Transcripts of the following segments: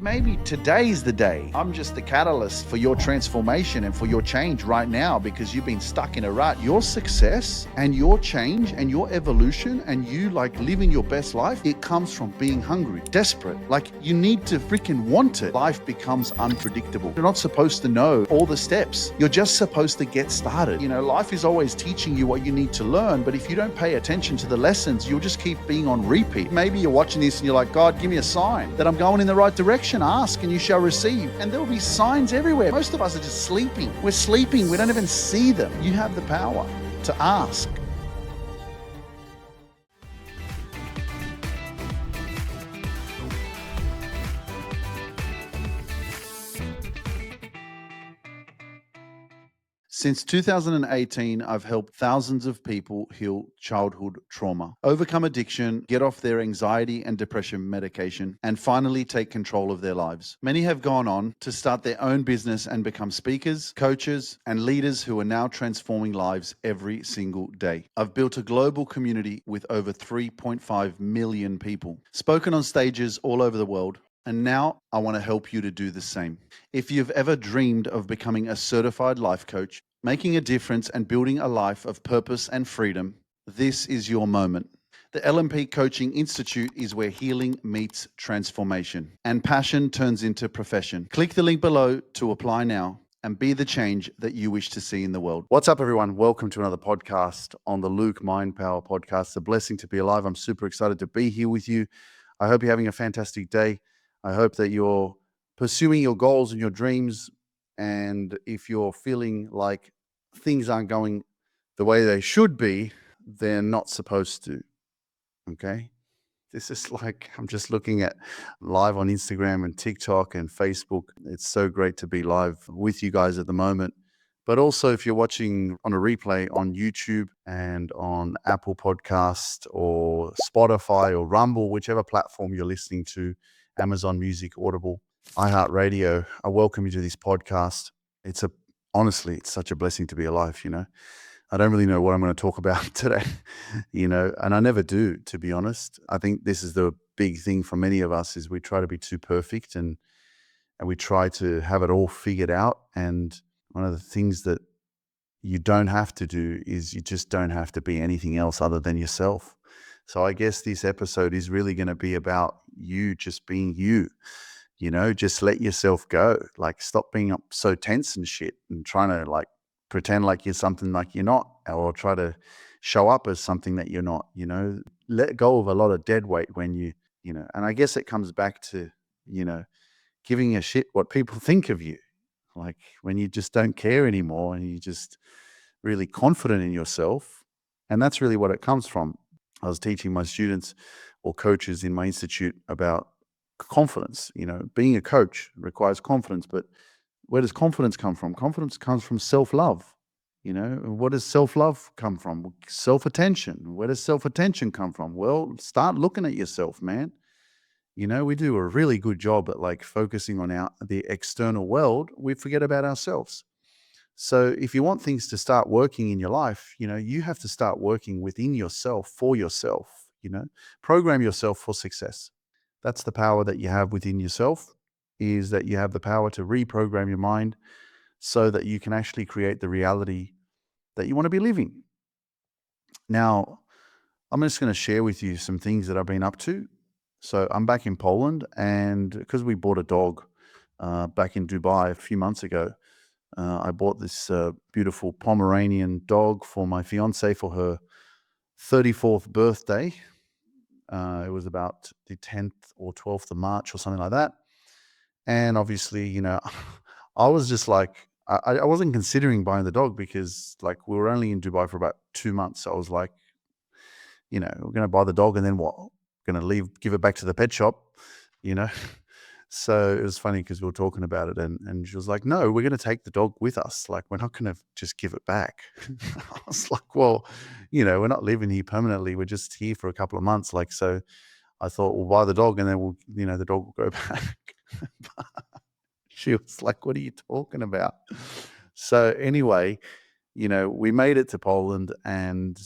maybe today's the day. I'm just the catalyst for your transformation and for your change right now because you've been stuck in a rut. Your success and your change and your evolution and you like living your best life, it comes from being hungry, desperate. Like you need to freaking want it. Life becomes unpredictable. You're not supposed to know all the steps. You're just supposed to get started. You know, life is always teaching you what you need to learn, but if you don't pay attention to the lessons, you'll just keep being on repeat. Maybe you're watching this and you're like, God, give me a sign that I'm going in the right direction. Ask and you shall receive. And there will be signs everywhere. Most of us are just sleeping. We're sleeping. We don't even see them. You have the power to ask. Since 2018, I've helped thousands of people heal childhood trauma, overcome addiction, get off their anxiety and depression medication, and finally take control of their lives. Many have gone on to start their own business and become speakers, coaches, and leaders who are now transforming lives every single day. I've built a global community with over 3.5 million people, spoken on stages all over the world, and now I want to help you to do the same. If you've ever dreamed of becoming a certified life coach, making a difference and building a life of purpose and freedom, this is your moment. The LMP Coaching Institute is where healing meets transformation and passion turns into profession. Click the link below to apply now and be the change that you wish to see in the world. What's up, everyone? Welcome to another podcast on the Luke Mind Power podcast. It's a blessing to be alive. I'm super excited to be here with you. I hope you're having a fantastic day. I hope that you're pursuing your goals and your dreams. And if you're feeling like things aren't going the way they should be, they're not supposed to. Okay? This is like, I'm just looking at live on Instagram and TikTok and Facebook. It's so great to be live with you guys at the moment. But also if you're watching on a replay on YouTube and on Apple Podcast or Spotify or Rumble, whichever platform you're listening to, Amazon Music, Audible, iHeartRadio, I welcome you to this podcast. Honestly, it's such a blessing to be alive, you know. I don't really know what I'm going to talk about today, you know, and I never do, to be honest. I think this is the big thing for many of us is we try to be too perfect and we try to have it all figured out. And one of the things that you don't have to do is you just don't have to be anything else other than yourself. So I guess this episode is really going to be about you just being you, you know, just let yourself go. Like stop being up so tense and shit and trying to like pretend like you're something like you're not, or try to show up as something that you're not, you know. Let go of a lot of dead weight when you know, and I guess it comes back to, you know, giving a shit what people think of you. Like when you just don't care anymore and you're just really confident in yourself. And that's really what it comes from. I was teaching my students or coaches in my institute about confidence. You know, being a coach requires confidence, but where does confidence come from? Confidence comes from self-love. You know, what does self-love come from? Self-attention. Where does self-attention come from? Well, start looking at yourself, man. You know, we do a really good job at like focusing on the external world. We forget about ourselves. So if you want things to start working in your life, you know, you have to start working within yourself, for yourself, you know, program yourself for success. That's the power that you have within yourself, is that you have the power to reprogram your mind so that you can actually create the reality that you want to be living. Now, I'm just going to share with you some things that I've been up to. So I'm back in Poland, and because we bought a dog back in Dubai a few months ago, I bought this beautiful Pomeranian dog for my fiance for her 34th birthday. It was about the 10th or 12th of March or something like that. And obviously, you know, I was just like, I wasn't considering buying the dog because like we were only in Dubai for about 2 months. So I was like, you know, we're going to buy the dog and then what? Going to give it back to the pet shop, you know? So it was funny because we were talking about it and she was like, no, we're going to take the dog with us. Like, we're not going to just give it back. I was like, well, you know, we're not living here permanently. We're just here for a couple of months. Like, so I thought we'll buy the dog and then we'll, you know, the dog will go back. She was like, what are you talking about? So anyway, you know, we made it to Poland and,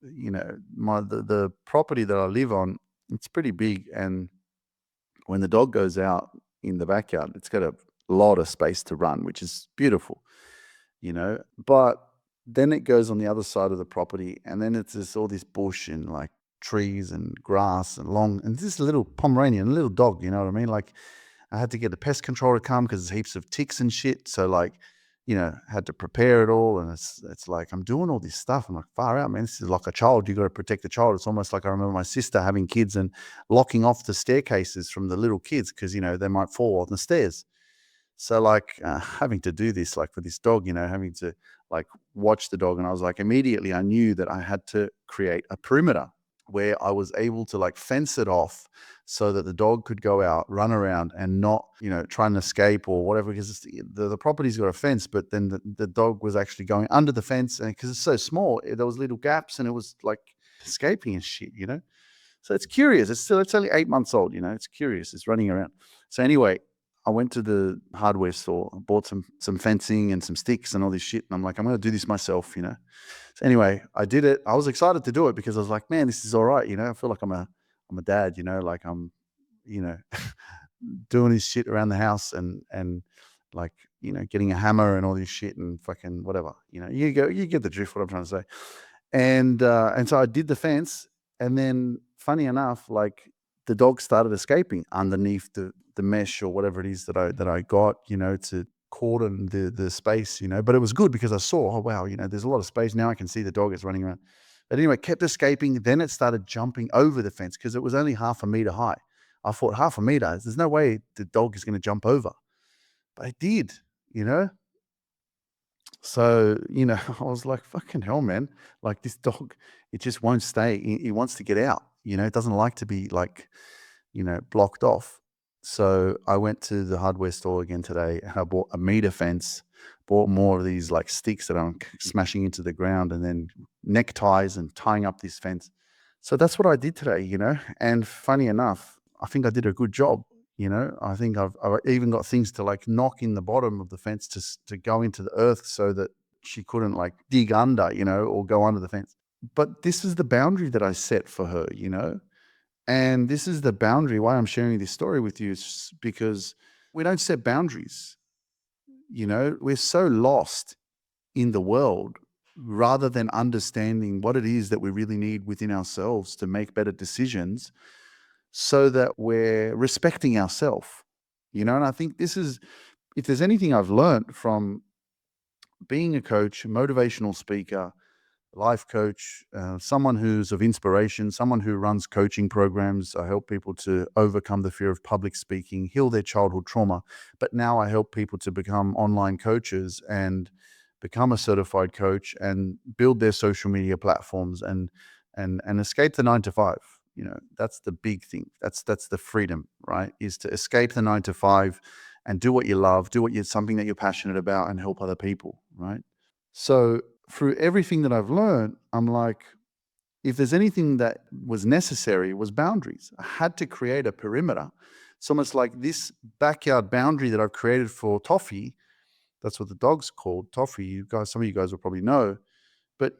you know, the property that I live on, it's pretty big. And when the dog goes out, in the backyard. It's got a lot of space to run, which is beautiful, but then it goes on the other side of the property, and then it's all this bush and like trees and grass and this little Pomeranian, a little dog, you know what I mean? Like, I had to get the pest control to come because there's heaps of ticks and shit. So like, had to prepare it all. And it's like, I'm doing all this stuff. I'm like, far out, man. This is like a child. You got to protect the child. It's almost like I remember my sister having kids and locking off the staircases from the little kids because, they might fall on the stairs. So like having to do this, like for this dog, having to like watch the dog. And I was like, immediately I knew that I had to create a perimeter where I was able to like fence it off so that the dog could go out, run around and not, try and escape or whatever, because the property's got a fence, but then the dog was actually going under the fence, and because it's so small, there was little gaps and it was like escaping and shit. So it's curious. It's only 8 months old, it's curious. It's running around. So anyway, I went to the hardware store, bought some fencing and some sticks and all this shit. And I'm like, I'm going to do this myself, So anyway, I did it. I was excited to do it because I was like, man, this is all right. I feel like I'm a dad, like I'm, you know, doing this shit around the house and like, getting a hammer and all this shit and fucking whatever, you get the drift what I'm trying to say. And so I did the fence, and then funny enough, like the dog started escaping underneath the mesh or whatever it is that I got, to cordon the space, but it was good because I saw, oh wow, there's a lot of space. Now I can see the dog is running around. But anyway, kept escaping. Then it started jumping over the fence because it was only 1/2 a meter high. I thought 1/2 a meter, there's no way the dog is going to jump over. But it did, you know? So, I was like, fucking hell, man. Like this dog, it just won't stay. It wants to get out, it doesn't like to be like, blocked off. So I went to the hardware store again today and I bought a meter fence, bought more of these like sticks that I'm smashing into the ground, and then neckties and tying up this fence. So that's what I did today, and funny enough, I think I did a good job. I think I've even got things to like knock in the bottom of the fence to go into the earth so that she couldn't like dig under, or go under the fence. But this is the boundary that I set for her, and this is the boundary why I'm sharing this story with you, is because we don't set boundaries. We're so lost in the world rather than understanding what it is that we really need within ourselves to make better decisions so that we're respecting ourselves. And I think this is, if there's anything I've learned from being a coach, motivational speaker, life coach, someone who's of inspiration, someone who runs coaching programs. I help people to overcome the fear of public speaking, heal their childhood trauma. But now I help people to become online coaches and become a certified coach and build their social media platforms and escape the 9 to 5. That's the big thing. That's the freedom, right? Is to escape the 9 to 5 and do what you love, something that you're passionate about, and help other people, right? So through everything that I've learned, I'm like, if there's anything that was necessary, it was boundaries. I had to create a perimeter. It's almost like this backyard boundary that I've created for Toffee. That's what the dog's called, Toffee. Some of you guys will probably know. But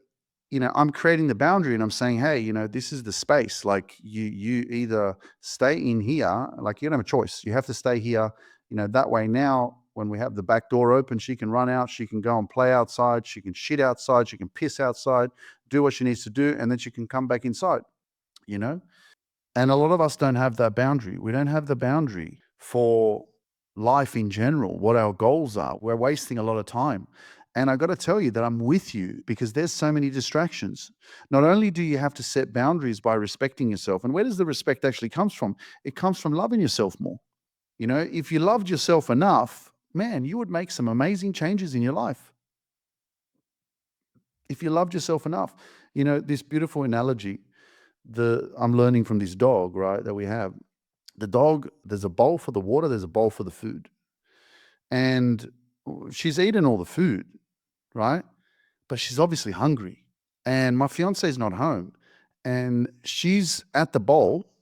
I'm creating the boundary and I'm saying, hey, this is the space. Like you either stay in here, like you don't have a choice. You have to stay here. That way now, when we have the back door open, she can run out, she can go and play outside, she can shit outside, she can piss outside, do what she needs to do, and then she can come back inside, you know? And a lot of us don't have that boundary. We don't have the boundary for life in general, what our goals are. We're wasting a lot of time. And I got to tell you that I'm with you because there's so many distractions. Not only do you have to set boundaries by respecting yourself, and where does the respect actually comes from? It comes from loving yourself more. If you loved yourself enough, man, you would make some amazing changes in your life. If you loved yourself enough, this beautiful analogy I'm learning from this dog, right, that we have. The dog, there's a bowl for the water, there's a bowl for the food. And she's eaten all the food, right? But she's obviously hungry. And my fiance's not home. And she's at the bowl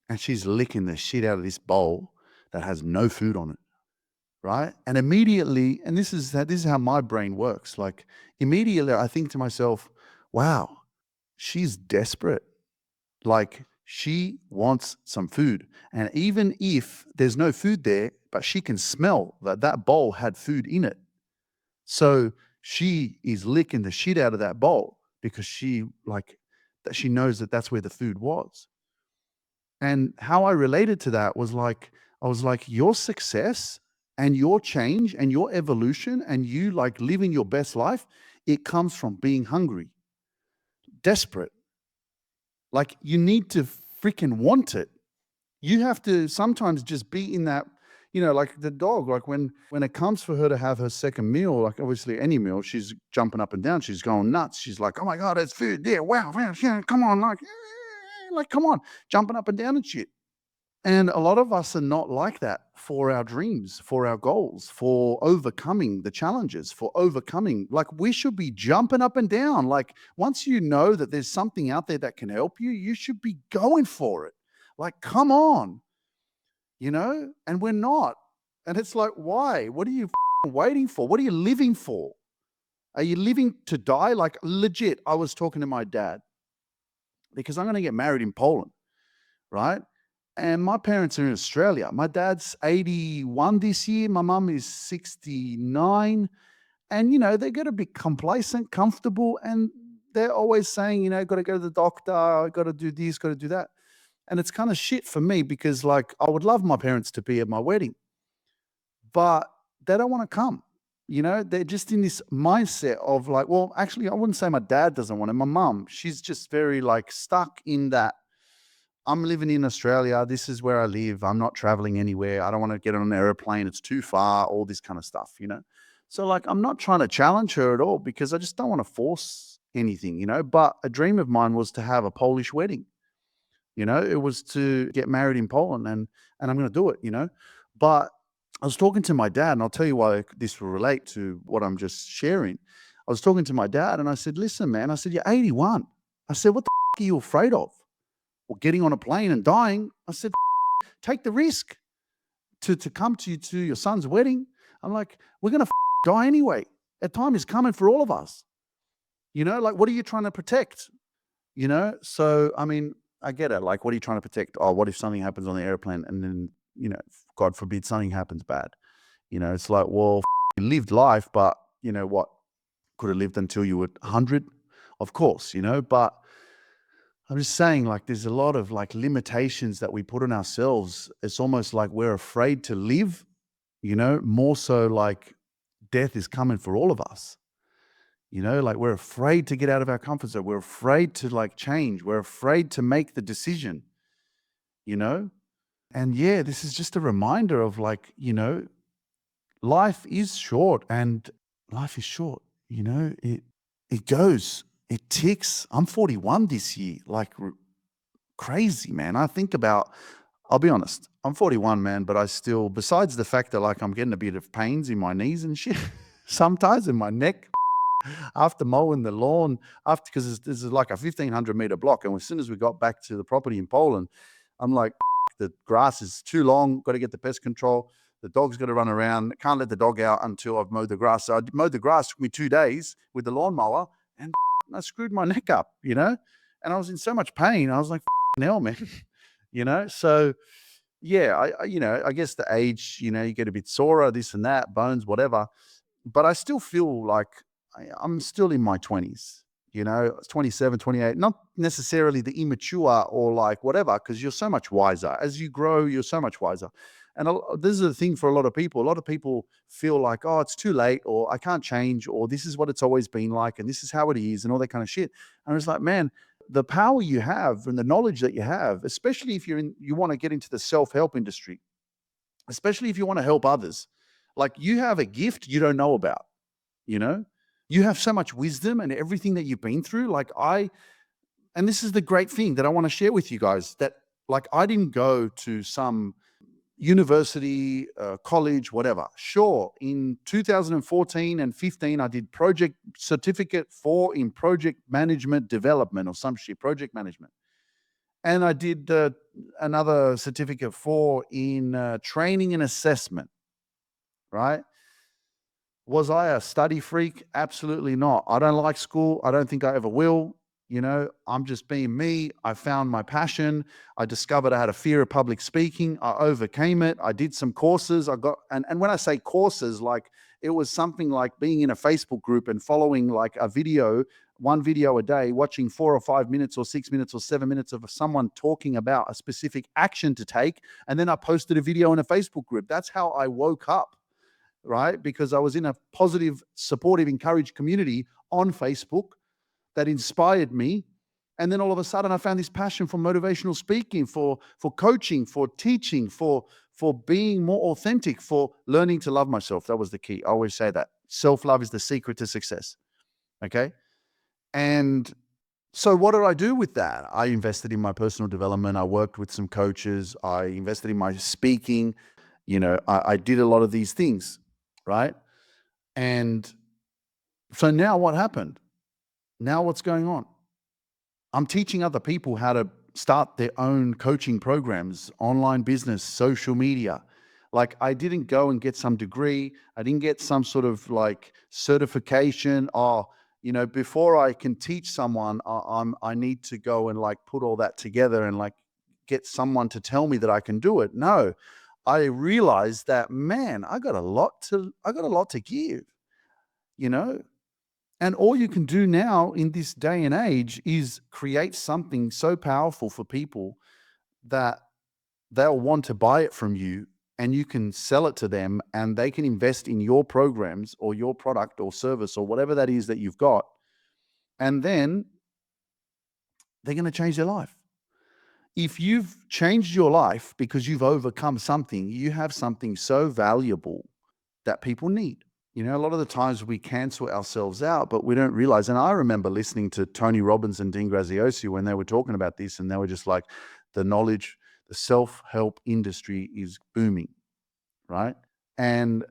and she's licking the shit out of this bowl that has no food on it, right? And immediately, and this is how my brain works. Like immediately I think to myself, wow, she's desperate. Like She wants some food. And even if there's no food there, but she can smell that that bowl had food in it. So she is licking the shit out of that bowl because she knows that that's where the food was. And how I related to that was like, I was like, your success and your change and your evolution and you like living your best life, it comes from being hungry, desperate. Like you need to freaking want it. You have to sometimes just be in that, like the dog, like when it comes for her to have her second meal, like obviously any meal, she's jumping up and down, she's going nuts. She's like, oh my God, it's food. Yeah, wow, yeah, come on, like come on, jumping up and down and shit. And a lot of us are not like that for our dreams, for our goals, for overcoming the challenges, for overcoming. Like we should be jumping up and down. Like once you know that there's something out there that can help you, you should be going for it. Like, come on, and we're not. And it's like, why? What are you waiting for? What are you living for? Are you living to die? Like, legit, I was talking to my dad because I'm going to get married in Poland, right? And my parents are in Australia. My dad's 81 this year. My mum is 69. And, they're going to be complacent, comfortable. And they're always saying, got to go to the doctor, got to do this, got to do that. And it's kind of shit for me because, like, I would love my parents to be at my wedding, but they don't want to come. They're just in this mindset of like, well, actually, I wouldn't say my dad doesn't want it. My mum, she's just very like stuck in that. I'm living in Australia. This is where I live. I'm not traveling anywhere. I don't want to get on an airplane. It's too far, all this kind of stuff. So, like, I'm not trying to challenge her at all because I just don't want to force anything. But a dream of mine was to have a Polish wedding. It was to get married in Poland and I'm going to do it. But I was talking to my dad, and I'll tell you why this will relate to what I'm just sharing. I was talking to my dad and I said, listen, man, I said, you're 81. I said, what the are you afraid of? Or getting on a plane and dying? I said, take the risk to come to your son's wedding. I'm like, we're going to die anyway. That time is coming for all of us. Like, what are you trying to protect? So, I mean, I get it. Like, what are you trying to protect? Oh, what if something happens on the airplane and then, God forbid something happens bad? It's like, well, you lived life, but you know what? Could have lived until you were 100, of course, but I'm just saying, like, there's a lot of like limitations that we put on ourselves. It's almost like we're afraid to live, more so like death is coming for all of us. Like we're afraid to get out of our comfort zone. We're afraid to like change. We're afraid to make the decision, you know? And yeah, this is just a reminder of like, life is short and life is short, it goes, it ticks. I'm 41 this year, like crazy, man. I'll be honest, I'm 41, man, but I still, besides the fact that like I'm getting a bit of pains in my knees and shit, sometimes in my neck, after mowing the lawn, after because this is like a 1,500-meter block, and as soon as we got back to the property in Poland, I'm like, the grass is too long. Got to get the pest control. The dog's got to run around. Can't let the dog out until I've mowed the grass. So I mowed the grass. Took me 2 days with the lawnmower, and I screwed my neck up. And I was in so much pain. I was like, hell, man. So yeah, I guess the age, you get a bit sorer, this and that, bones, whatever. But I still feel like I'm still in my 20s, 27, 28, not necessarily the immature or like whatever, because you're so much wiser. As you grow, you're so much wiser. And this is the thing for a lot of people. A lot of people feel like, oh, it's too late, or I can't change, or this is what it's always been like, and this is how it is, and all that kind of shit. And it's like, man, the power you have and the knowledge that you have, especially if you want to get into the self-help industry, especially if you want to help others, like you have a gift you don't know about, you know? You have so much wisdom and everything that you've been through. And this is the great thing that I want to share with you guys, that like I didn't go to some university, college, whatever. Sure, in 2014 and 15, I did project certificate 4 in project management development or some shit, project management. And I did another certificate 4 in training and assessment, right? Was I a study freak? Absolutely not. I don't like school. I don't think I ever will. I'm just being me. I found my passion. I discovered I had a fear of public speaking. I overcame it. I did some courses. And when I say courses, like it was something like being in a Facebook group and following like one video a day, watching 4 or 5 minutes or 6 minutes or 7 minutes of someone talking about a specific action to take. And then I posted a video in a Facebook group. That's how I woke up, right? Because I was in a positive, supportive, encouraged community on Facebook that inspired me. And then all of a sudden I found this passion for motivational speaking, for coaching, for teaching, for being more authentic, for learning to love myself. That was the key. I always say that. Self-love is the secret to success. Okay? And so what did I do with that? I invested in my personal development. I worked with some coaches. I invested in my speaking. I did a lot of these things, right? And so now what happened? Now what's going on? I'm teaching other people how to start their own coaching programs, online business, social media. Like I didn't go and get some degree. I didn't get some sort of like certification. Before I can teach someone, I need to go and like put all that together and like get someone to tell me that I can do it. No, I realized that, man, I got a lot to give, you know, and all you can do now in this day and age is create something so powerful for people that they'll want to buy it from you, and you can sell it to them and they can invest in your programs or your product or service or whatever that is that you've got. And then they're going to change their life. If you've changed your life because you've overcome something, you have something so valuable that people need. A lot of the times we cancel ourselves out, but we don't realize. And I remember listening to Tony Robbins and Dean Graziosi when they were talking about this, and they were just like, the self-help industry is booming, right? And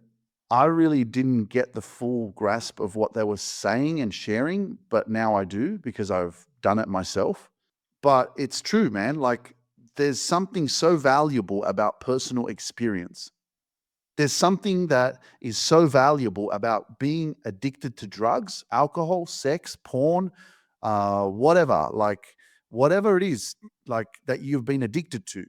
I really didn't get the full grasp of what they were saying and sharing, but now I do because I've done it myself. But it's true, man. Like, there's something so valuable about personal experience. There's something that is so valuable about being addicted to drugs, alcohol, sex, porn, whatever it is, like that you've been addicted to,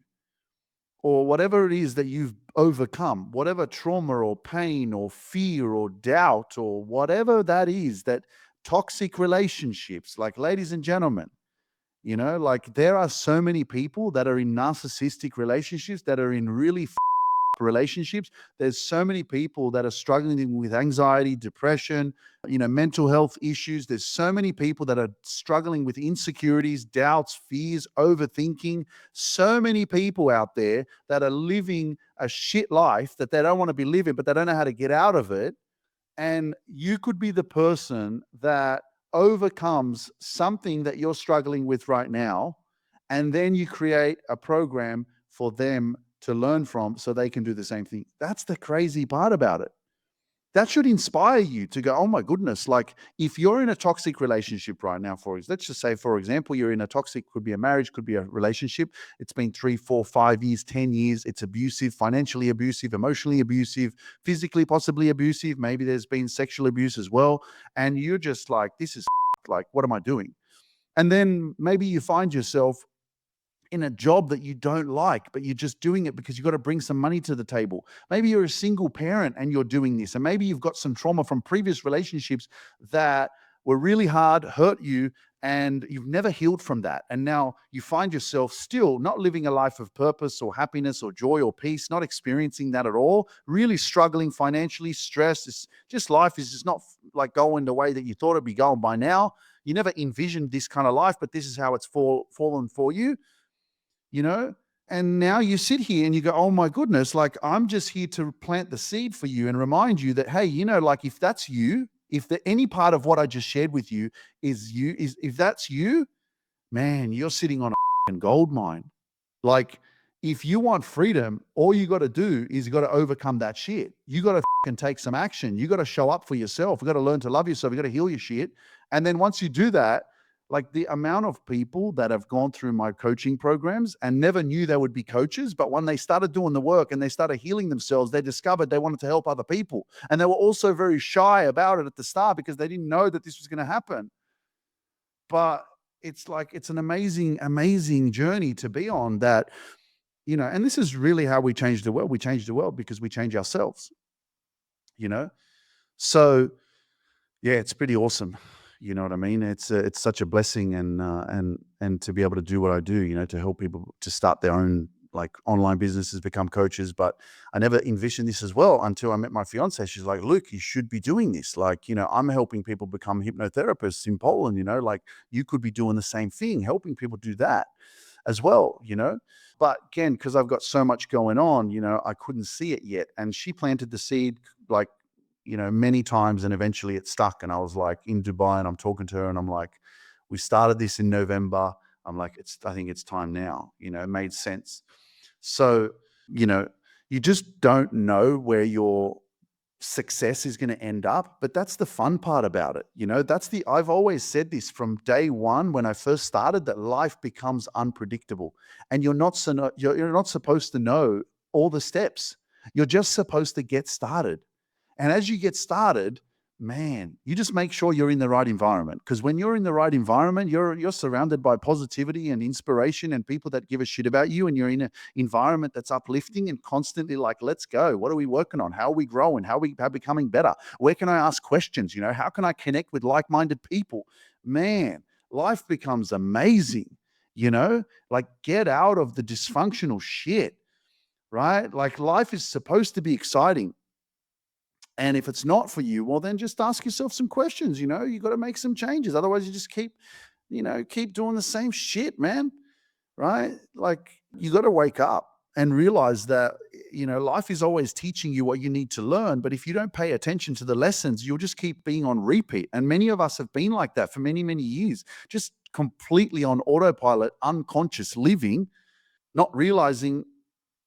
or whatever it is that you've overcome, whatever trauma or pain or fear or doubt or whatever that is, that toxic relationships, like, ladies and gentlemen, like there are so many people that are in narcissistic relationships, that are in really relationships. There's so many people that are struggling with anxiety, depression, mental health issues. There's so many people that are struggling with insecurities, doubts, fears, overthinking. So many people out there that are living a shit life that they don't want to be living, but they don't know how to get out of it. And you could be the person that overcomes something that you're struggling with right now, and then you create a program for them to learn from so they can do the same thing. That's the crazy part about it. That should inspire you to go, oh my goodness, like if you're in a toxic relationship right now, let's just say, for example, you're in a toxic, could be a marriage, could be a relationship. It's been 3, 4, 5 years, 10 years. It's abusive, financially abusive, emotionally abusive, physically possibly abusive. Maybe there's been sexual abuse as well. And you're just like, this is like, what am I doing? And then maybe you find yourself in a job that you don't like, but you're just doing it because you've got to bring some money to the table. Maybe you're a single parent and you're doing this, and maybe you've got some trauma from previous relationships that were really hard, hurt you, and you've never healed from that. And now you find yourself still not living a life of purpose or happiness or joy or peace, not experiencing that at all, really struggling financially, stressed. It's just, life is just not like going the way that you thought it'd be going by now. You never envisioned this kind of life, but this is how it's fallen for you. And now you sit here and you go, oh my goodness, like I'm just here to plant the seed for you and remind you that, hey, like if that's you, any part of what I just shared with you if that's you, man, you're sitting on a gold mine. Like, if you want freedom, all you got to do is you got to overcome that shit. You got to take some action. You got to show up for yourself. You got to learn to love yourself. You got to heal your shit. And then once you do that, like the amount of people that have gone through my coaching programs and never knew they would be coaches, but when they started doing the work and they started healing themselves, they discovered they wanted to help other people. And they were also very shy about it at the start because they didn't know that this was going to happen. But it's like, it's an amazing, amazing journey to be on that, and this is really how we change the world. We change the world because we change ourselves, you know? So, yeah, it's pretty awesome. You know what I mean? It's such a blessing, and to be able to do what I do, to help people to start their own like online businesses, become coaches. But I never envisioned this as well until I met my fiance. She's like, "Luke, you should be doing this. Like, I'm helping people become hypnotherapists in Poland. Like you could be doing the same thing, helping people do that as well. But again, because I've got so much going on, I couldn't see it yet. And she planted the seed like, many times, and eventually it stuck. And I was like in Dubai and I'm talking to her and I'm like, we started this in November. I'm like, I think it's time now. It made sense. So, you know, you just don't know where your success is going to end up, but that's the fun part about it. I've always said this from day one when I first started, that life becomes unpredictable, and you're not supposed to know all the steps. You're just supposed to get started. And as you get started, man, you just make sure you're in the right environment. Because when you're in the right environment, you're surrounded by positivity and inspiration and people that give a shit about you. And you're in an environment that's uplifting and constantly like, let's go. What are we working on? How are we growing? How are we becoming better? Where can I ask questions? How can I connect with like-minded people? Man, life becomes amazing. Like, get out of the dysfunctional shit, right? Like, life is supposed to be exciting. And if it's not for you, well, then just ask yourself some questions. You got to make some changes. Otherwise, you just keep doing the same shit, man. Right? Like, you got to wake up and realize that, life is always teaching you what you need to learn. But if you don't pay attention to the lessons, you'll just keep being on repeat. And many of us have been like that for many, many years, just completely on autopilot, unconscious living, not realizing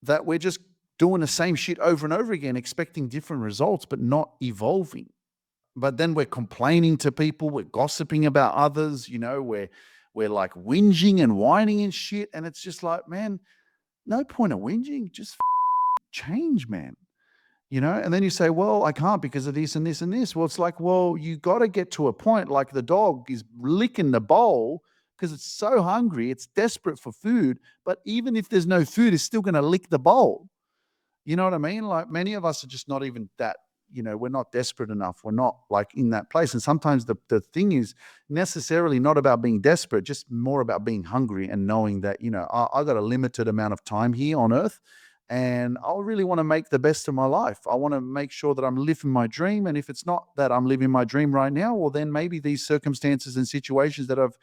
that we're just doing the same shit over and over again, expecting different results, but not evolving. But then we're complaining to people, we're gossiping about others, we're like whinging and whining and shit. And it's just like, man, no point of whinging, just change, man. And then you say, well, I can't because of this and this and this. Well, it's like, well, you got to get to a point, like the dog is licking the bowl because it's so hungry, it's desperate for food. But even if there's no food, it's still going to lick the bowl. You know what I mean? Like, many of us are just not even that, we're not desperate enough. We're not like in that place. And sometimes the thing is necessarily not about being desperate, just more about being hungry and knowing that, I got a limited amount of time here on earth, and I really want to make the best of my life. I want to make sure that I'm living my dream. And if it's not that I'm living my dream right now, well, then maybe these circumstances and situations that have,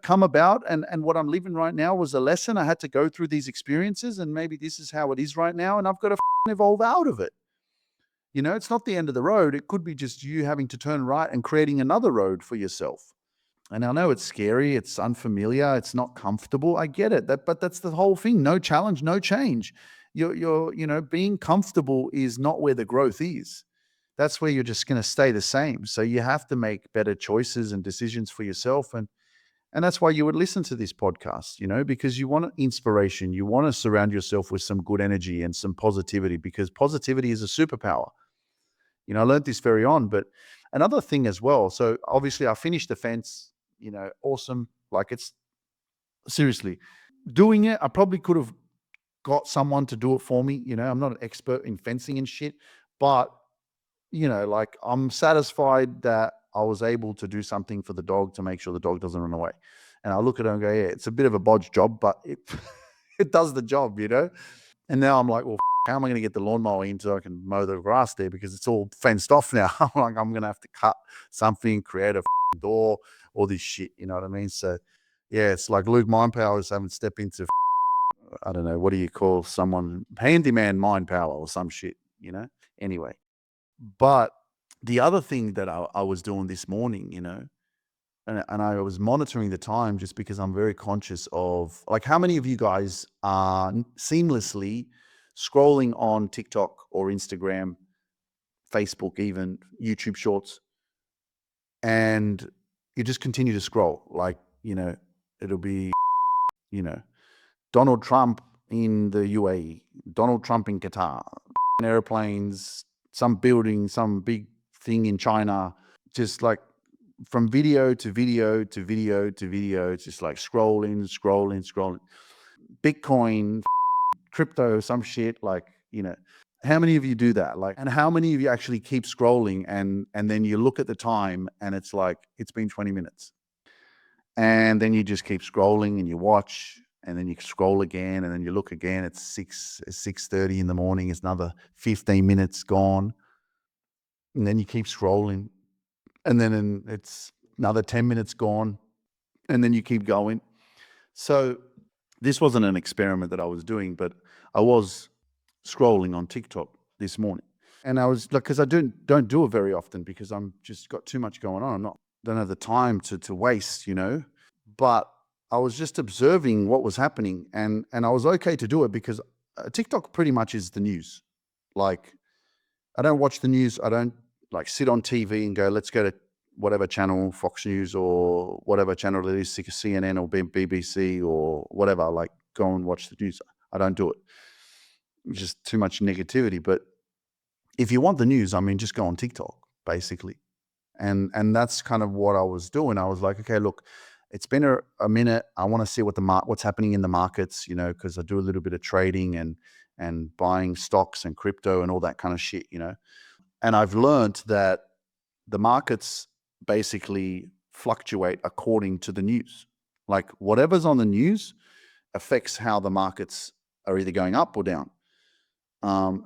come about, and what I'm living right now was a lesson. I had to go through these experiences, and maybe this is how it is right now, and I've got to evolve out of it. It's not the end of the road. It could be just you having to turn right and creating another road for yourself. And I know it's scary, it's unfamiliar, it's not comfortable. I get it. But that's the whole thing. No challenge, no change. Being comfortable is not where the growth is. That's where you're just going to stay the same. So you have to make better choices and decisions for yourself. And that's why you would listen to this podcast, because you want inspiration. You want to surround yourself with some good energy and some positivity, because positivity is a superpower. I learned this very on. But another thing as well. So obviously I finished the fence, awesome. Like, it's seriously doing it. I probably could have got someone to do it for me. I'm not an expert in fencing and shit, but like, I'm satisfied that I was able to do something for the dog to make sure the dog doesn't run away. And I look at it and go, yeah, it's a bit of a bodge job, but it, it does the job. And now I'm like, well, how am I going to get the lawnmower in so I can mow the grass there, because it's all fenced off now? I'm like, I'm going to have to cut something, create a door, all this shit. You know what I mean? So, yeah, it's like Luke Mind Powers having to step into, I don't know, what do you call someone, handyman mind power or some shit. Anyway, but the other thing that I was doing this morning, and I was monitoring the time, just because I'm very conscious of, like, how many of you guys are seamlessly scrolling on TikTok or Instagram, Facebook, even YouTube Shorts, and you just continue to scroll. Like, it'll be, you know, Donald Trump in the UAE, Donald Trump in Qatar, airplanes, some building, some big thing in China, just like from video to video to video to video. It's just like scrolling. Bitcoin, crypto, some shit like, how many of you do that? Like, and how many of you actually keep scrolling and then you look at the time and it's like, it's been 20 minutes. And then you just keep scrolling and you watch and then you scroll again and then you look again. It's 6:30 in the morning. It's another 15 minutes gone. And then you keep scrolling. And then it's another 10 minutes gone. And then you keep going. So this wasn't an experiment that I was doing, but I was scrolling on TikTok this morning. And I was like, because I don't do it very often because I'm just got too much going on. Don't have the time to waste, But I was just observing what was happening, and I was okay to do it because TikTok pretty much is the news. Like, I don't watch the news. I don't like sit on TV and go, let's go to whatever channel, Fox News or whatever channel it is, CNN or BBC or whatever. Like, go and watch the news. I don't do it. It's just too much negativity. But if you want the news, I mean, just go on TikTok, basically. And that's kind of what I was doing. I was like, okay, look, it's been a minute. I want to see what's happening in the markets, because I do a little bit of trading and buying stocks and crypto and all that kind of shit, And I've learned that the markets basically fluctuate according to the news. Like, whatever's on the news affects how the markets are either going up or down.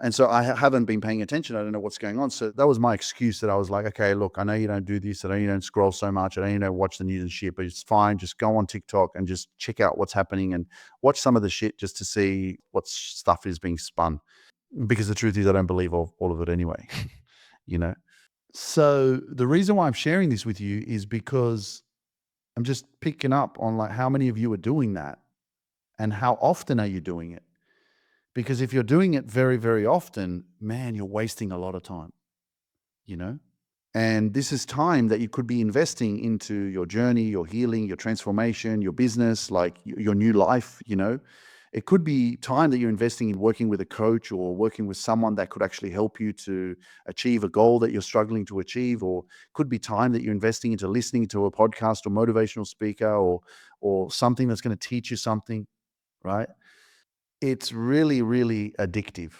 And so I haven't been paying attention. I don't know what's going on. So that was my excuse that I was like, okay, look, I know you don't do this. I know you don't scroll so much. I know you don't watch the news and shit, but it's fine. Just go on TikTok and just check out what's happening and watch some of the shit just to see what stuff is being spun. Because the truth is, I don't believe all of it anyway, So the reason why I'm sharing this with you is because I'm just picking up on like how many of you are doing that and how often are you doing it? Because if you're doing it very, very often, man, you're wasting a lot of time, And this is time that you could be investing into your journey, your healing, your transformation, your business, like your new life, It could be time that you're investing in working with a coach or working with someone that could actually help you to achieve a goal that you're struggling to achieve, or could be time that you're investing into listening to a podcast or motivational speaker or something that's going to teach you something, right? It's really, really addictive.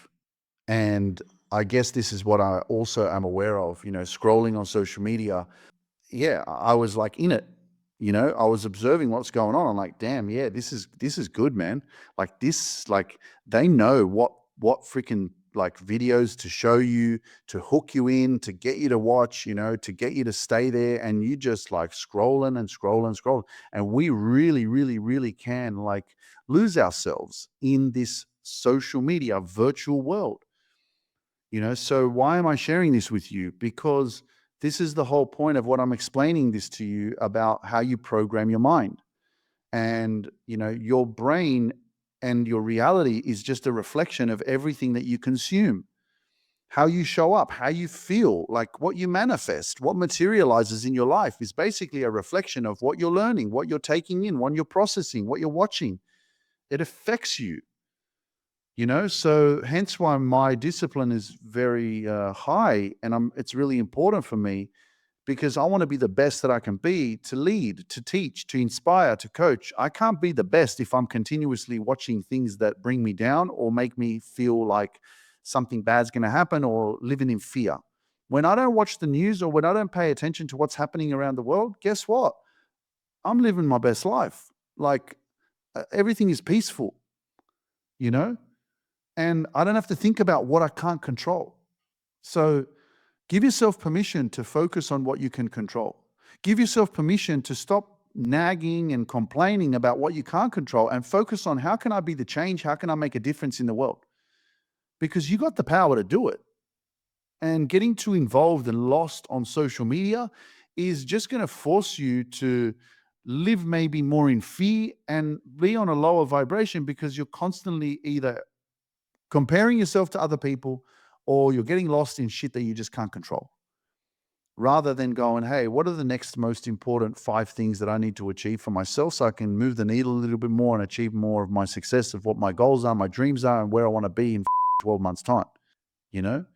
And I guess this is what I also am aware of, scrolling on social media. Yeah, I was like in it, I was observing what's going on. I'm like, damn, yeah, this is good, man. Like this, like they know what freaking like videos to show you, to hook you in, to get you to watch, to get you to stay there. And you just like scrolling and scrolling. And we really, really, really can like lose ourselves in this social media virtual world. So why am I sharing this with you? Because this is the whole point of what I'm explaining this to you about how you program your mind. And, your brain and your reality is just a reflection of everything that you consume. How you show up, how you feel, like what you manifest, what materializes in your life is basically a reflection of what you're learning, what you're taking in, what you're processing, what you're watching. It affects you. So hence why my discipline is very high, and it's really important for me because I want to be the best that I can be, to lead, to teach, to inspire, to coach. I can't be the best if I'm continuously watching things that bring me down or make me feel like something bad's going to happen or living in fear. When I don't watch the news or when I don't pay attention to what's happening around the world, guess what? I'm living my best life. Like everything is peaceful, you know? And I don't have to think about what I can't control. So give yourself permission to focus on what you can control. Give yourself permission to stop nagging and complaining about what you can't control and focus on how can I be the change? How can I make a difference in the world? Because you got the power to do it. And getting too involved and lost on social media is just going to force you to live maybe more in fear and be on a lower vibration because you're constantly either comparing yourself to other people or you're getting lost in shit that you just can't control. Rather than going, hey, what are the next most important 5 things that I need to achieve for myself so I can move the needle a little bit more and achieve more of my success of what my goals are, my dreams are, and where I want to be in 12 months' time, you know?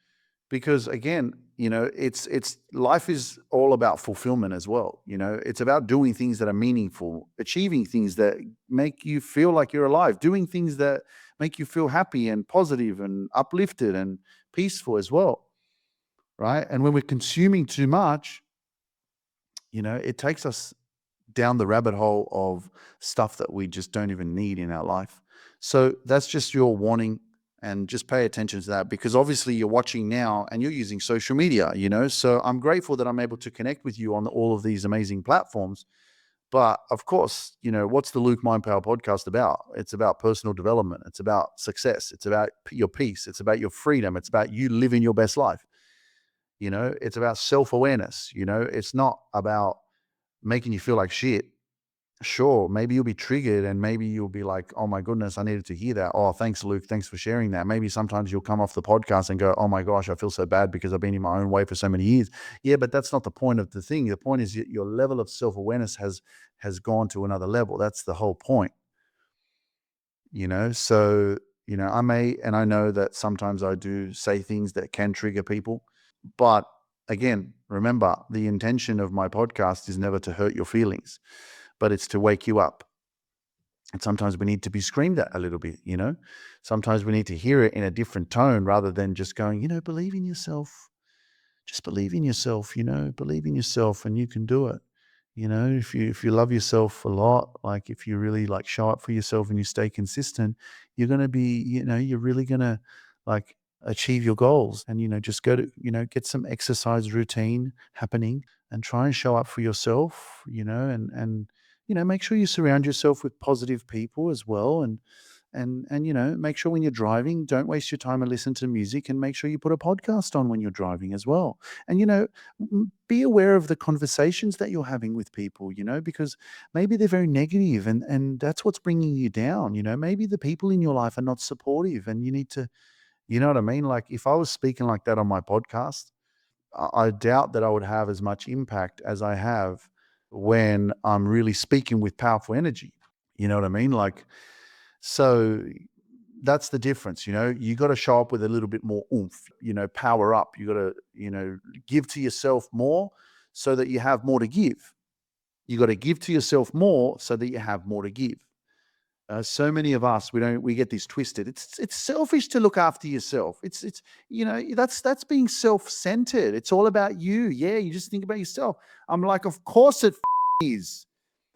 because again, it's life is all about fulfillment as well. It's about doing things that are meaningful, achieving things that make you feel like you're alive, doing things that make you feel happy and positive and uplifted and peaceful as well, right? And when we're consuming too much, it takes us down the rabbit hole of stuff that we just don't even need in our life. So that's just your warning, and just pay attention to that, because obviously you're watching now and you're using social media, So I'm grateful that I'm able to connect with you on all of these amazing platforms. But of course, what's the Luke Mind Power podcast about? It's about personal development. It's about success. It's about your peace. It's about your freedom. It's about you living your best life. It's about self-awareness. It's not about making you feel like shit. Sure, maybe you'll be triggered and maybe you'll be like, oh my goodness, I needed to hear that. Oh, thanks, Luke. Thanks for sharing that. Maybe sometimes you'll come off the podcast and go, oh my gosh, I feel so bad because I've been in my own way for so many years. Yeah, but that's not the point of the thing. The point is your level of self-awareness has gone to another level. That's the whole point. So, I know that sometimes I do say things that can trigger people. But again, remember, the intention of my podcast is never to hurt your feelings, but it's to wake you up. And sometimes we need to be screamed at a little bit. Sometimes we need to hear it in a different tone rather than just going, believe in yourself. Just believe in yourself, believe in yourself and you can do it. If you love yourself a lot, like if you really like show up for yourself and you stay consistent, you're going to be, you're really going to like achieve your goals. And, just go to, get some exercise routine happening and try and show up for yourself, and make sure you surround yourself with positive people as well. And make sure when you're driving, don't waste your time and listen to music, and make sure you put a podcast on when you're driving as well. And be aware of the conversations that you're having with people, because maybe they're very negative, and that's what's bringing you down. Maybe the people in your life are not supportive, and you need to, you know what I mean? Like if I was speaking like that on my podcast, I doubt that I would have as much impact as I have when I'm really speaking with powerful energy. You know what I mean? Like, so that's the difference. You got to show up with a little bit more oomph, power up. You got to, give to yourself more so that you have more to give. You got to give to yourself more so that you have more to give. So many of us, we get this twisted. It's selfish to look after yourself. It's that's being self-centered. It's all about you. Yeah, you just think about yourself. I'm like, of course it is.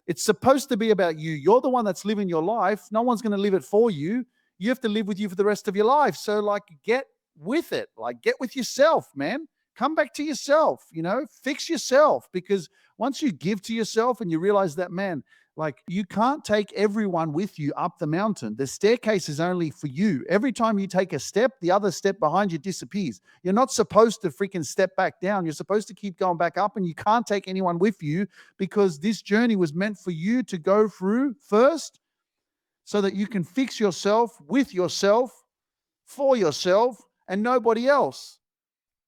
It's supposed to be about you. You're the one that's living your life. No one's going to live it for you. You have to live with you for the rest of your life. So like get with it. Like get with yourself, man. Come back to yourself, fix yourself, because once you give to yourself and you realize that, man, like you can't take everyone with you up the mountain. The staircase is only for you. Every time you take a step, the other step behind you disappears. You're not supposed to freaking step back down. You're supposed to keep going back up, and you can't take anyone with you, because this journey was meant for you to go through first so that you can fix yourself with yourself, for yourself, and nobody else.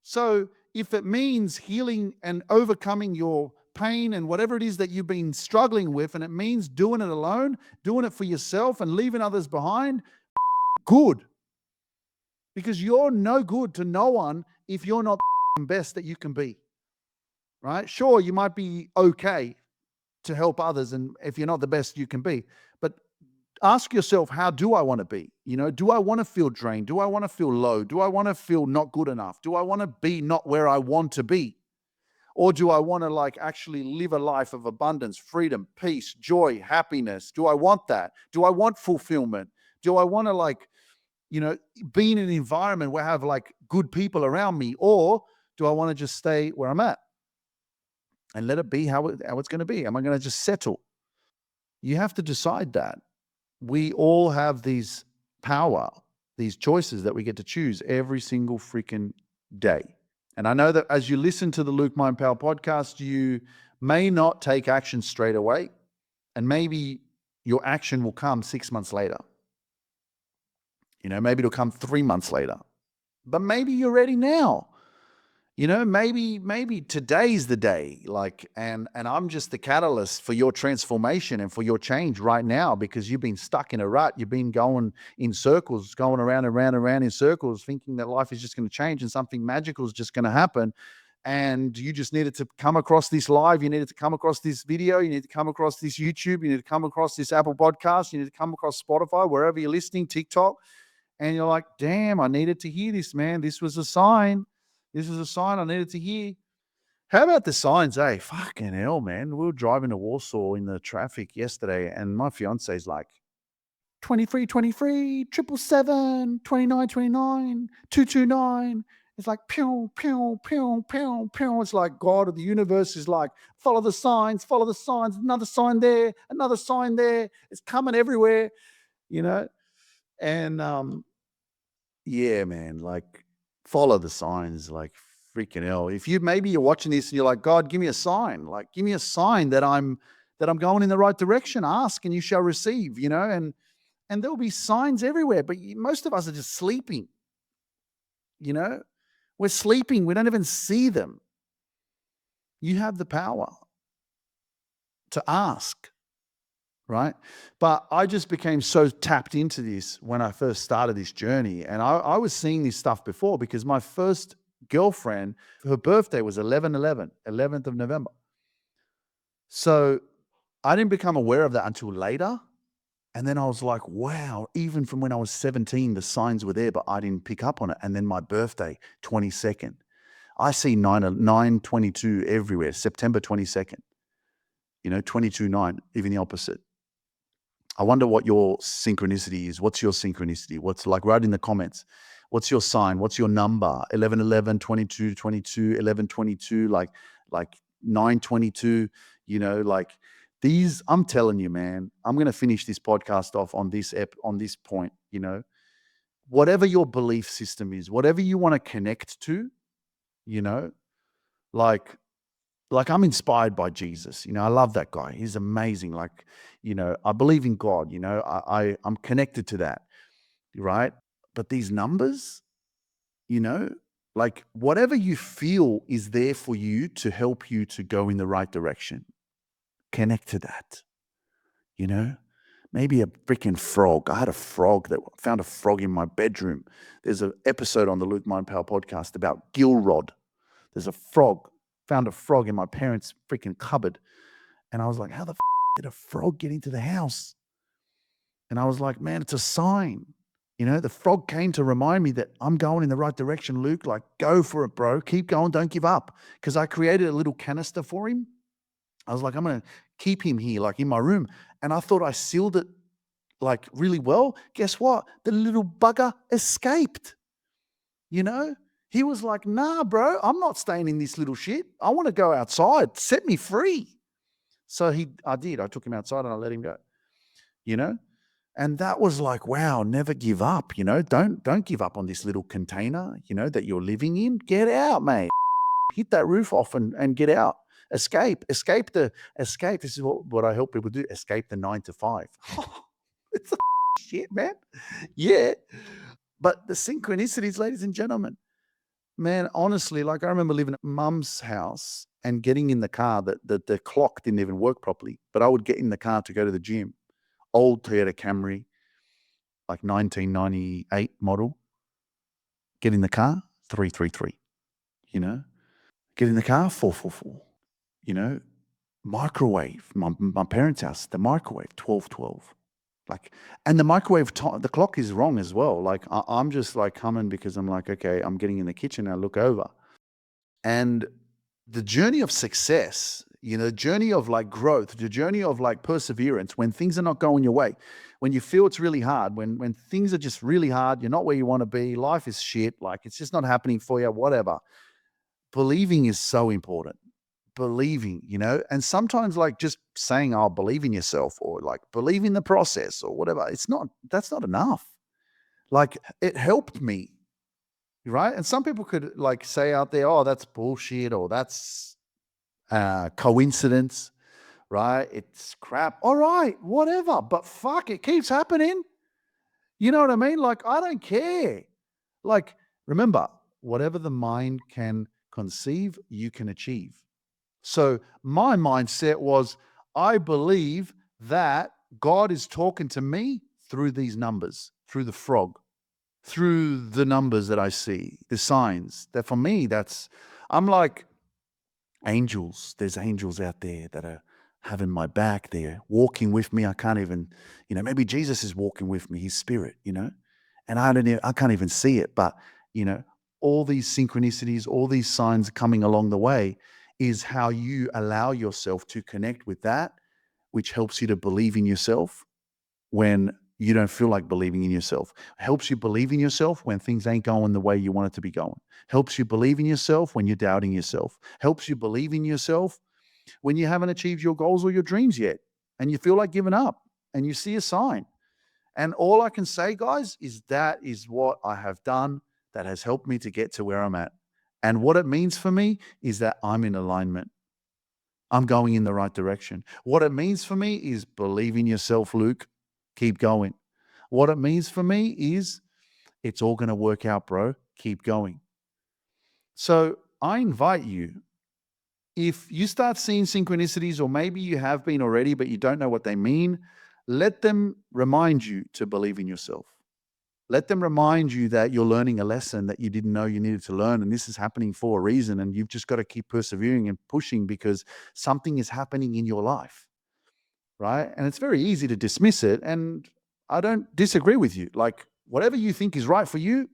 So if it means healing and overcoming your pain and whatever it is that you've been struggling with, and it means doing it alone, doing it for yourself and leaving others behind, good. Because you're no good to no one if you're not the best that you can be, right? Sure, you might be okay to help others, and if you're not the best you can be, but ask yourself, how do I want to be? Do I want to feel drained? Do I want to feel low? Do I want to feel not good enough? Do I want to be not where I want to be? Or do I want to like actually live a life of abundance, freedom, peace, joy, happiness? Do I want that? Do I want fulfillment? Do I want to like, be in an environment where I have like good people around me? Or do I want to just stay where I'm at and let it be how it's going to be? Am I going to just settle? You have to decide that. We all have these power, these choices that we get to choose every single freaking day. And I know that as you listen to the Luke Mind Power podcast, you may not take action straight away. And maybe your action will come 6 months later. Maybe it'll come 3 months later. But maybe you're ready now. Maybe today's the day, and I'm just the catalyst for your transformation and for your change right now, because you've been stuck in a rut. You've been going in circles, going around and round and round in circles, thinking that life is just going to change and something magical is just going to happen. And you just needed to come across this live. You needed to come across this video. You need to come across this YouTube. You need to come across this Apple podcast. You need to come across Spotify, wherever you're listening, TikTok. And you're like, damn, I needed to hear this, man. This was a sign. This was a sign I needed to hear. How about the signs, eh? Fucking hell, man. We were driving to Warsaw in the traffic yesterday, and my fiance's like, 23, 23, 777, 29, 29, 229. It's like, pew, pew, pew, pew, pew. It's like God of the universe is like, follow the signs, another sign there, another sign there. It's coming everywhere, you know? And yeah, man, like follow the signs, like freaking hell. If you're watching this and you're like, God, give me a sign, like give me a sign that I'm going in the right direction. Ask and you shall receive, and there'll be signs everywhere. But most of us are just sleeping, you know. We're sleeping. We don't even see them. You have the power to ask, right? But I just became so tapped into this when I first started this journey. And I was seeing this stuff before, because my first girlfriend, her birthday was 11th of November. So I didn't become aware of that until later. And then I was like, wow, even from when I was 17, the signs were there, but I didn't pick up on it. And then my birthday, 22nd. I see 9/22 everywhere, September 22nd, 22/9, even the opposite. I wonder what your synchronicity is. What's your synchronicity? What's like, write in the comments. What's your sign? What's your number? 11/11, 22/22, 11/22, like 9/22, like these. I'm telling you, man, I'm going to finish this podcast off on this point, whatever your belief system is, whatever you want to connect to, you know, like I'm inspired by Jesus. I love that guy. He's amazing. Like, I believe in God, I'm connected to that, right? But these numbers, you know, like whatever you feel is there for you to help you to go in the right direction. Connect to that, you know? Maybe a freaking frog. I found a frog in my bedroom. There's an episode on the Luke Mind Power podcast about Gilrod. There's a frog. Found a frog in my parents' freaking cupboard. And I was like, how the did a frog get into the house? And I was like, man, it's a sign. The frog came to remind me that I'm going in the right direction, Luke. Like, go for it, bro. Keep going. Don't give up. Because I created a little canister for him. I was like, I'm going to keep him here, like in my room. And I thought I sealed it like really well. Guess what? The little bugger escaped. He was like, nah, bro, I'm not staying in this little shit. I want to go outside. Set me free. So I did. I took him outside and I let him go, And that was like, wow, never give up, Don't give up on this little container, that you're living in. Get out, mate. Hit that roof off and get out. Escape. This is what I help people do. Escape the 9 to 5. It's shit, man. Yeah. But the synchronicities, ladies and gentlemen, man, honestly, like I remember living at mum's house and getting in the car, the clock didn't even work properly, but I would get in the car to go to the gym. Old Toyota Camry, like 1998 model. Get in the car, 333, Get in the car, 444, Microwave, my parents' house, the microwave, 1212. Like, and the microwave, the clock is wrong as well. Like, I'm just like coming because I'm like, okay, I'm getting in the kitchen. I look over. And the journey of success, the journey of like growth, the journey of like perseverance, when things are not going your way, when you feel it's really hard, when things are just really hard, you're not where you want to be, life is shit, like it's just not happening for you, whatever. Believing is so important. Believing, and sometimes like just saying, I'll believe in yourself, or like believe in the process or whatever. That's not enough. Like it helped me. Right. And some people could like say out there, oh, that's bullshit, or that's coincidence, right? It's crap. All right, whatever. But fuck, it keeps happening. You know what I mean? Like, I don't care. Like, remember, whatever the mind can conceive, you can achieve. So my mindset was, I believe that God is talking to me through these numbers, through the frog, through the numbers that I see, the signs. That for me, I'm like angels. There's angels out there that are having my back. They're walking with me. I can't even, maybe Jesus is walking with me, his spirit, and I can't even see it. But, all these synchronicities, all these signs coming along the way is how you allow yourself to connect with that, which helps you to believe in yourself when you don't feel like believing in yourself. Helps you believe in yourself when things ain't going the way you want it to be going. Helps you believe in yourself when you're doubting yourself. Helps you believe in yourself when you haven't achieved your goals or your dreams yet and you feel like giving up and you see a sign. And all I can say, guys, is that is what I have done that has helped me to get to where I'm at. And what it means for me is that I'm in alignment. I'm going in the right direction. What it means for me is believe in yourself, Luke. Keep going. What it means for me is it's all going to work out, bro. Keep going. So I invite you, if you start seeing synchronicities, or maybe you have been already, but you don't know what they mean, let them remind you to believe in yourself. Let them remind you that you're learning a lesson that you didn't know you needed to learn, and this is happening for a reason, and you've just got to keep persevering and pushing because something is happening in your life, right? And it's very easy to dismiss it, and I don't disagree with you. Like, whatever you think is right for you,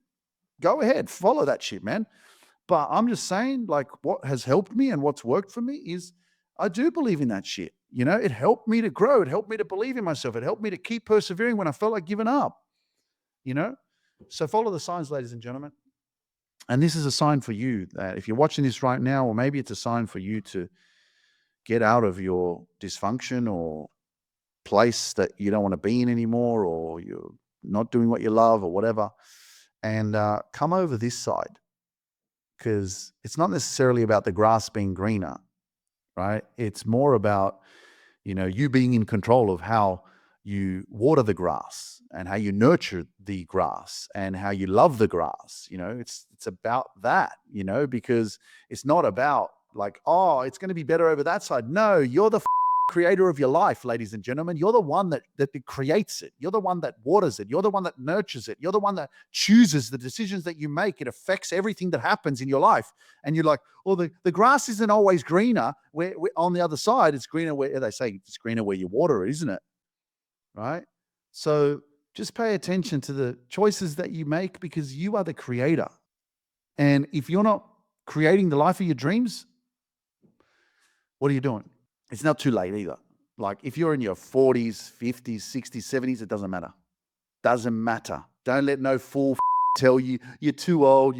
go ahead, follow that shit, man. But I'm just saying, like, what has helped me and what's worked for me is I do believe in that shit. It helped me to grow. It helped me to believe in myself. It helped me to keep persevering when I felt like giving up. So follow the signs, ladies and gentlemen. And this is a sign for you that if you're watching this right now, or maybe it's a sign for you to get out of your dysfunction or place that you don't want to be in anymore, or you're not doing what you love or whatever, and come over this side, because it's not necessarily about the grass being greener, right? It's more about, you being in control of how you water the grass and how you nurture the grass and how you love the grass. It's about that, because it's not about like, oh, it's going to be better over that side. No, you're the creator of your life, ladies and gentlemen. You're the one that creates it. You're the one that waters it. You're the one that nurtures it. You're the one that chooses the decisions that you make. It affects everything that happens in your life. And you're like, well, the grass isn't always greener. Where on the other side, it's greener where they say it's greener where you water it, isn't it? Right? So just pay attention to the choices that you make, because you are the creator. And if you're not creating the life of your dreams, what are you doing? It's not too late either. Like, if you're in your 40s, 50s, 60s, 70s, it doesn't matter. Doesn't matter. Don't let no fool tell you you're too old,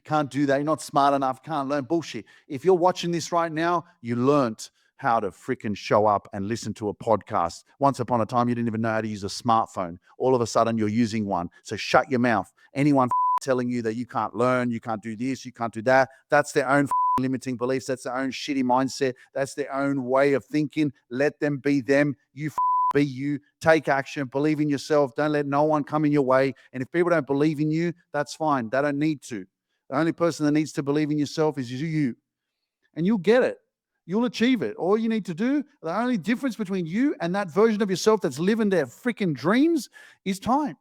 can't do that, you're not smart enough, can't learn. Bullshit. If you're watching this right now, you learnt how to freaking show up and listen to a podcast. Once upon a time, you didn't even know how to use a smartphone. All of a sudden, you're using one. So shut your mouth. Anyone telling you that you can't learn, you can't do this, you can't do that, that's their own limiting beliefs. That's their own shitty mindset. That's their own way of thinking. Let them be them. You be you. Take action. Believe in yourself. Don't let no one come in your way. And if people don't believe in you, that's fine. They don't need to. The only person that needs to believe in yourself is you. And you'll get it. You'll achieve it. All you need to do, the only difference between you and that version of yourself that's living their freaking dreams is time.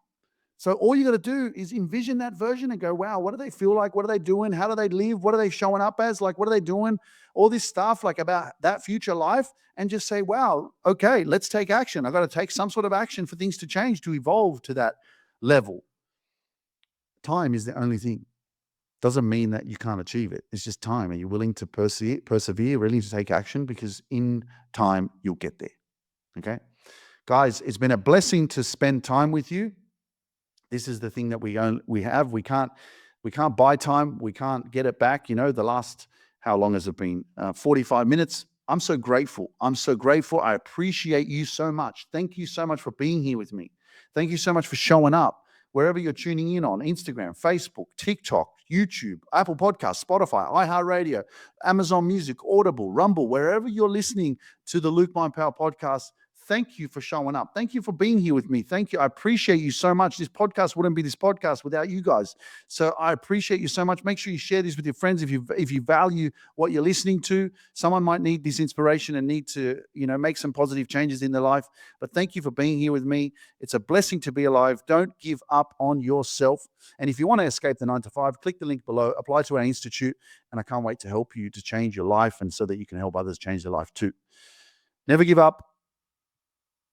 So all you got to do is envision that version and go, wow, what do they feel like? What are they doing? How do they live? What are they showing up as? Like, what are they doing? All this stuff like about that future life, and just say, wow, okay, let's take action. I've got to take some sort of action for things to change, to evolve to that level. Time is the only thing. Doesn't mean that you can't achieve it. It's just time. Are you willing to persevere, willing to take action? Because in time, you'll get there. Okay? Guys, it's been a blessing to spend time with you. This is the thing that we have. We can't buy time. We can't get it back. The last, how long has it been? 45 minutes. I'm so grateful. I appreciate you so much. Thank you so much for being here with me. Thank you so much for showing up wherever you're tuning in on Instagram, Facebook, TikTok, YouTube, Apple Podcasts, Spotify, iHeartRadio, Amazon Music, Audible, Rumble, wherever you're listening to the Luke Mind Power podcast. thank you for showing up. Thank you for being here with me. Thank you. I appreciate you so much. This podcast wouldn't be this podcast without you guys. So I appreciate you so much. Make sure you share this with your friends if you value what you're listening to. Someone might need this inspiration and need to, make some positive changes in their life. But thank you for being here with me. It's a blessing to be alive. Don't give up on yourself. And if you want to escape the 9 to 5, click the link below, apply to our institute, and I can't wait to help you to change your life and so that you can help others change their life too. Never give up,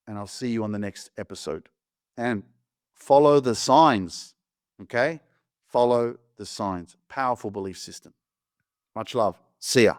and I'll see you on the next episode. And follow the signs, okay? Follow the signs. Powerful belief system. Much love. See ya.